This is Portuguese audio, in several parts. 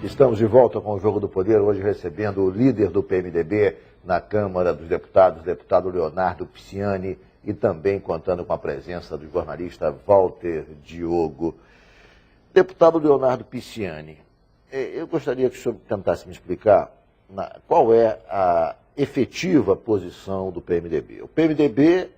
Estamos de volta com o Jogo do Poder, hoje recebendo o líder do PMDB na Câmara dos Deputados, o deputado Leonardo Pisciani, e também contando com a presença do jornalista Walter Diogo. Deputado Leonardo Pisciani, eu gostaria que o senhor tentasse me explicar qual é a efetiva posição do PMDB. O PMDB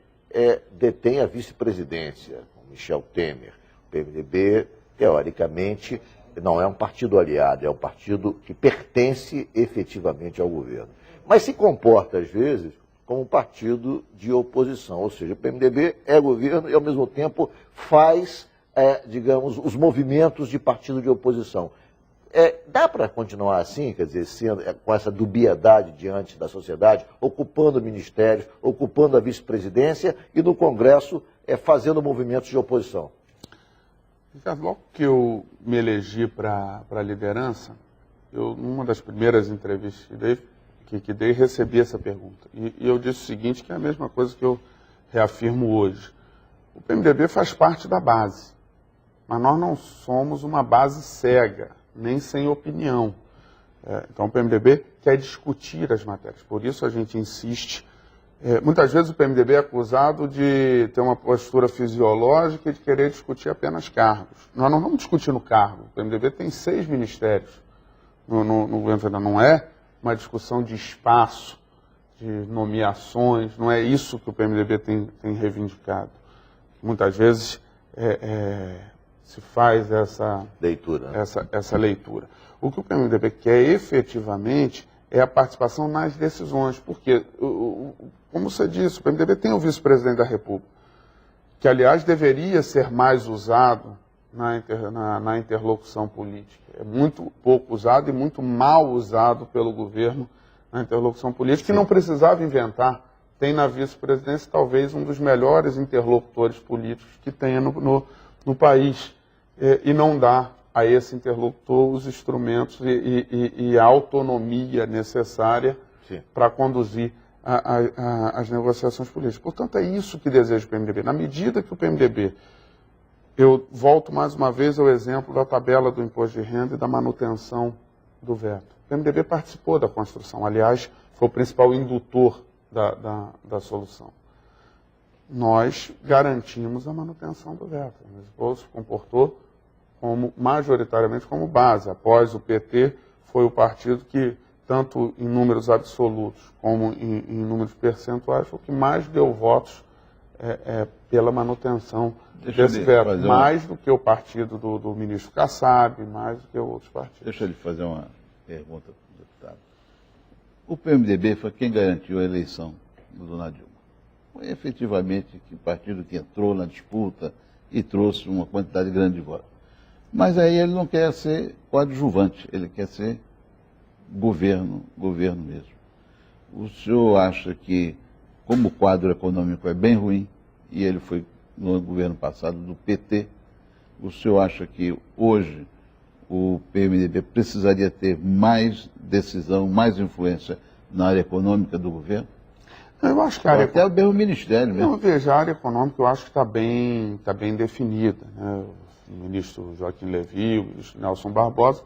detém a vice-presidência, com Michel Temer. O PMDB, teoricamente, não é um partido aliado, é um partido que pertence efetivamente ao governo. Mas se comporta, às vezes, como um partido de oposição. Ou seja, o PMDB é governo e, ao mesmo tempo, faz, digamos, os movimentos de partido de oposição. Dá para continuar assim, quer dizer, com essa dubiedade diante da sociedade, ocupando ministérios, ocupando a vice-presidência e no Congresso fazendo movimentos de oposição? Ricardo, logo que eu me elegi para a liderança, numa das primeiras entrevistas que dei, recebi essa pergunta. E eu disse o seguinte, que é a mesma coisa que eu reafirmo hoje. O PMDB faz parte da base, mas nós não somos uma base cega, nem sem opinião. Então o PMDB quer discutir as matérias, por isso a gente insiste. Muitas vezes o PMDB é acusado de ter uma postura fisiológica e de querer discutir apenas cargos. Nós não vamos discutir no cargo. O PMDB tem 6 ministérios no governo federal. Não é uma discussão de espaço, de nomeações, não é isso que o PMDB tem reivindicado. Muitas vezes se faz essa leitura. Essa leitura. O que o PMDB quer efetivamente é a participação nas decisões, porque, como você disse, o PMDB tem o vice-presidente da República, que, aliás, deveria ser mais usado na interlocução política. É muito pouco usado e muito mal usado pelo governo na interlocução política, que não precisava inventar. Tem na vice-presidência talvez um dos melhores interlocutores políticos que tenha no país, e não dá a esse interlocutor os instrumentos e a autonomia necessária para conduzir as negociações políticas. Portanto, é isso que deseja o PMDB. Na medida que o PMDB, eu volto mais uma vez ao exemplo da tabela do imposto de renda e da manutenção do veto. O PMDB participou da construção, aliás, foi o principal indutor da solução. Nós garantimos a manutenção do veto. O Bolsonaro se comportou majoritariamente como base. Após o PT, foi o partido que, tanto em números absolutos como em números percentuais, foi o que mais deu votos pela manutenção desse veto. Mais do que o partido do ministro Kassab, mais do que outros partidos. Deixa eu lhe fazer uma pergunta, deputado. O PMDB foi quem garantiu a eleição do Dona Dilma. Foi efetivamente o partido que entrou na disputa e trouxe uma quantidade grande de votos. Mas aí ele não quer ser coadjuvante, ele quer ser governo mesmo. O senhor acha que, como o quadro econômico é bem ruim, e ele foi no governo passado do PT, o senhor acha que hoje o PMDB precisaria ter mais decisão, mais influência na área econômica do governo? Eu acho que a área até o mesmo ministério mesmo. Eu vejo a área econômica, eu acho que está bem definida, né? O ministro Joaquim Levy, o ministro Nelson Barbosa,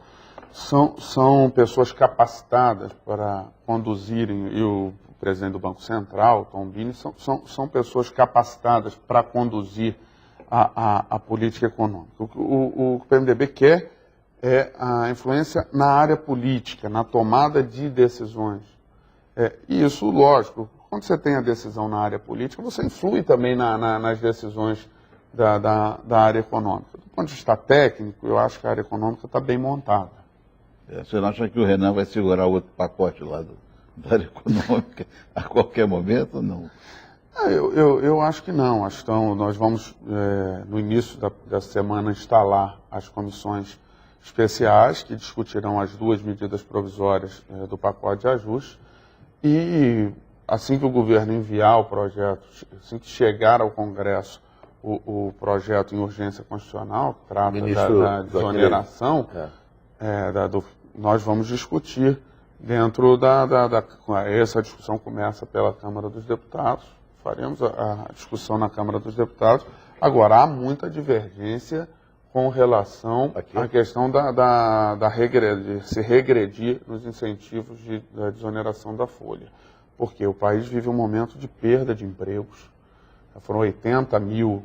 são pessoas capacitadas para conduzirem, e o presidente do Banco Central, Tom Bini, são pessoas capacitadas para conduzir a política econômica. O PMDB quer a influência na área política, na tomada de decisões. E isso, lógico, quando você tem a decisão na área política, você influi também nas decisões da área econômica. Do ponto de vista técnico, eu acho que a área econômica está bem montada. Você não acha que o Renan vai segurar o outro pacote lá da área econômica a qualquer momento ou não? Eu acho que não. Nós vamos, no início da semana, instalar as comissões especiais que discutirão as 2 medidas provisórias do pacote de ajuste. E assim que o governo enviar o projeto, assim que chegar ao Congresso o projeto em urgência constitucional, que trata da desoneração, nós vamos discutir dentro essa discussão começa pela Câmara dos Deputados, faremos a discussão na Câmara dos Deputados. Agora, há muita divergência com relação à questão de se regredir nos incentivos da desoneração da folha. Porque o país vive um momento de perda de empregos. Foram 80 mil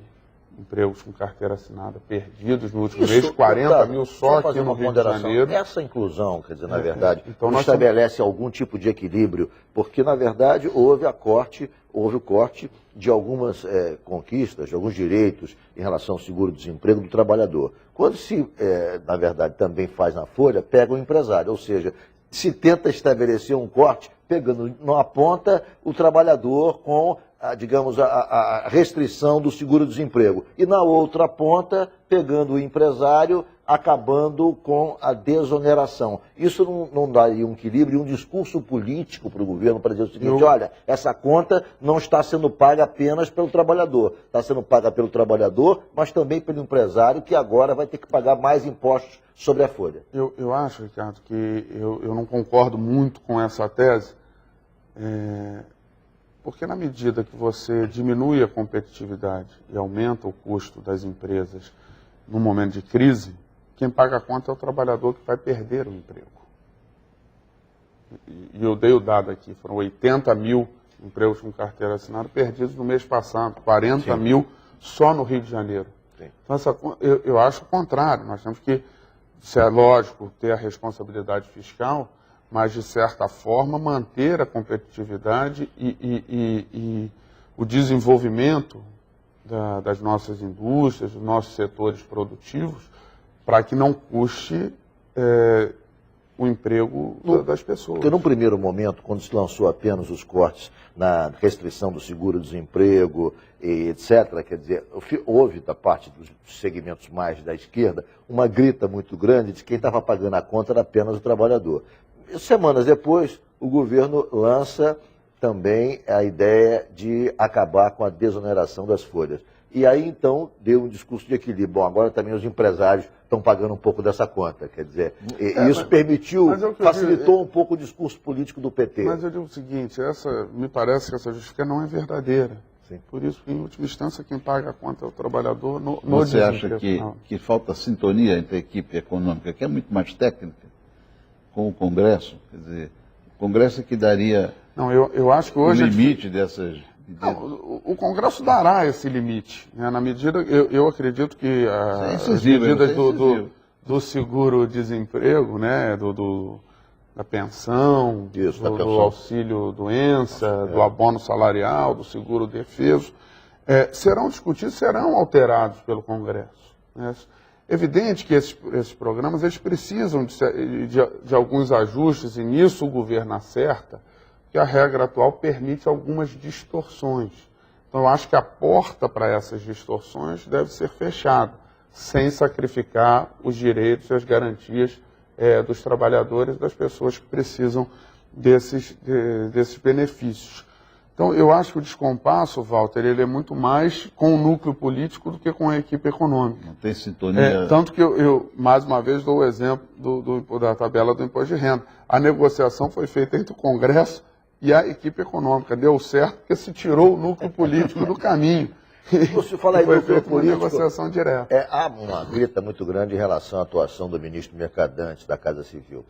empregos com carteira assinada perdidos no último mês, 40 mil só aqui no Rio de Janeiro. Essa inclusão, quer dizer, na verdade, então não estabelece algum tipo de equilíbrio, porque, na verdade, houve o corte de algumas conquistas, de alguns direitos em relação ao seguro-desemprego do trabalhador. Quando se, na verdade, também faz na folha, pega o empresário, ou seja, se tenta estabelecer um corte pegando numa ponta o trabalhador com digamos, a restrição do seguro-desemprego. E na outra ponta, pegando o empresário, acabando com a desoneração. Isso não daria um equilíbrio, um discurso político para o governo para dizer o seguinte, olha, essa conta não está sendo paga apenas pelo trabalhador, está sendo paga pelo trabalhador, mas também pelo empresário, que agora vai ter que pagar mais impostos sobre a folha. Eu acho, Ricardo, que eu não concordo muito com essa tese, porque na medida que você diminui a competitividade e aumenta o custo das empresas num momento de crise, quem paga a conta é o trabalhador que vai perder o emprego. E eu dei o dado aqui, foram 80 mil empregos com carteira assinada perdidos no mês passado, 40 mil só no Rio de Janeiro. Então, eu acho o contrário, nós temos que, se é lógico, ter a responsabilidade fiscal, mas, de certa forma, manter a competitividade e o desenvolvimento das nossas indústrias, dos nossos setores produtivos, para que não custe o emprego das pessoas. Porque, num primeiro momento, quando se lançou apenas os cortes na restrição do seguro-desemprego, etc., quer dizer, houve, da parte dos segmentos mais da esquerda, uma grita muito grande de que quem estava pagando a conta era apenas o trabalhador. Semanas depois, o governo lança também a ideia de acabar com a desoneração das folhas. E aí, então, deu um discurso de equilíbrio. Bom, agora também os empresários estão pagando um pouco dessa conta. Quer dizer, isso facilitou um pouco o discurso político do PT. Mas eu digo o seguinte, me parece que essa justificação não é verdadeira. Sim. Por isso, em última instância, quem paga a conta é o trabalhador no Você acha que falta sintonia entre a equipe econômica, que é muito mais técnica, com o Congresso? Quer dizer, o Congresso é que daria eu acho que hoje o limite dessas... Não, o Congresso dará esse limite, né? Na medida, eu acredito que as medidas do seguro-desemprego, né? Da pensão, do auxílio-doença, do abono salarial, do seguro-defeso, serão discutidos, serão alterados pelo Congresso, né? Evidente que esses programas eles precisam de alguns ajustes, e nisso o governo acerta, que a regra atual permite algumas distorções. Então, eu acho que a porta para essas distorções deve ser fechada, sem sacrificar os direitos e as garantias dos trabalhadores e das pessoas que precisam desses benefícios. Então, eu acho que o descompasso, Walter, ele é muito mais com o núcleo político do que com a equipe econômica. Não tem sintonia. Tanto que eu, mais uma vez, dou o exemplo da tabela do imposto de renda. A negociação foi feita entre o Congresso e a equipe econômica. Deu certo porque se tirou o núcleo político do caminho. Você fala aí foi núcleo feita uma negociação direta. Há uma grita muito grande em relação à atuação do ministro Mercadante da Casa Civil.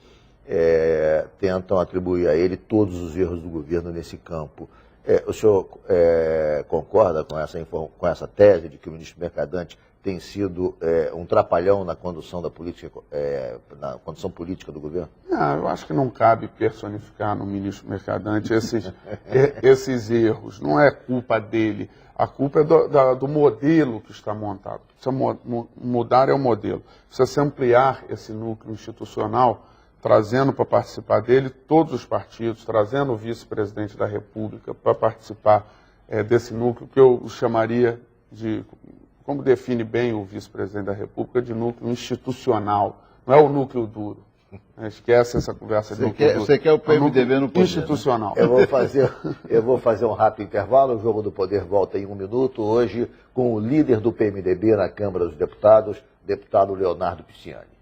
Tentam atribuir a ele todos os erros do governo nesse campo. O senhor concorda com essa tese de que o ministro Mercadante tem sido um trapalhão na condução da política, na condução política do governo? Não, eu acho que não cabe personificar no ministro Mercadante esses erros. Não é culpa dele. A culpa é do modelo que está montado. Precisa mudar o modelo. Precisa se ampliar esse núcleo institucional, trazendo para participar dele todos os partidos, trazendo o vice-presidente da República para participar desse núcleo, que eu chamaria de, como define bem o vice-presidente da República, de núcleo institucional. Não é o núcleo duro. Esquece essa conversa de núcleo duro. Você quer o PMDB no poder, institucional. Né? Eu vou fazer um rápido intervalo, o Jogo do Poder volta em 1 minuto, hoje com o líder do PMDB na Câmara dos Deputados, deputado Leonardo Pisciani.